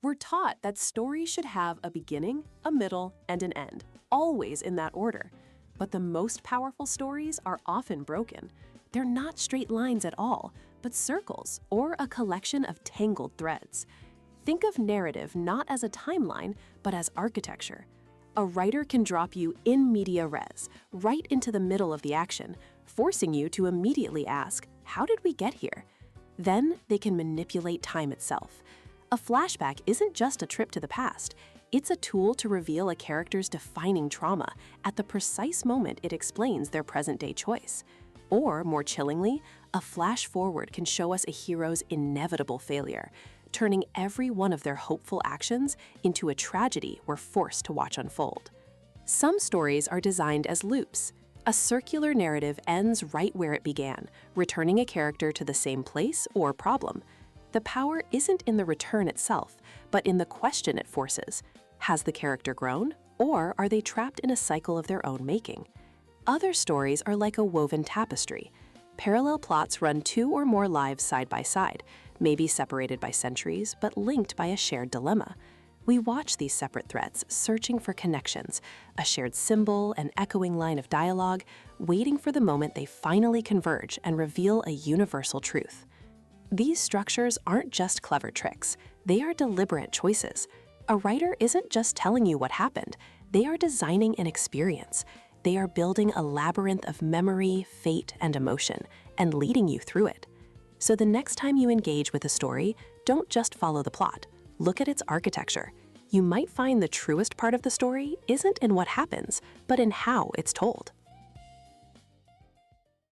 We're taught that stories should have a beginning, a middle, and an end, always in that order. But the most powerful stories are often broken. They're not straight lines at all, but circles or a collection of tangled threads. Think of narrative not as a timeline, but as architecture. A writer can drop you in media res, right into the middle of the action, forcing you to immediately ask, how did we get here? Then they can manipulate time itself. A flashback isn't just a trip to the past. It's a tool to reveal a character's defining trauma at the precise moment it explains their present-day choice. Or, more chillingly, a flash forward can show us a hero's inevitable failure, turning every one of their hopeful actions into a tragedy we're forced to watch unfold. Some stories are designed as loops. A circular narrative ends right where it began, returning a character to the same place or problem. The power isn't in the return itself, but in the question it forces. Has the character grown, or are they trapped in a cycle of their own making? Other stories are like a woven tapestry. Parallel plots run 2 or more lives side by side, maybe separated by centuries, but linked by a shared dilemma. We watch these separate threads, searching for connections, a shared symbol, an echoing line of dialogue, waiting for the moment they finally converge and reveal a universal truth. These structures aren't just clever tricks, they are deliberate choices. A writer isn't just telling you what happened, they are designing an experience. They are building a labyrinth of memory, fate, and emotion, and leading you through it. So the next time you engage with a story, don't just follow the plot. Look at its architecture. You might find the truest part of the story isn't in what happens, but in how it's told.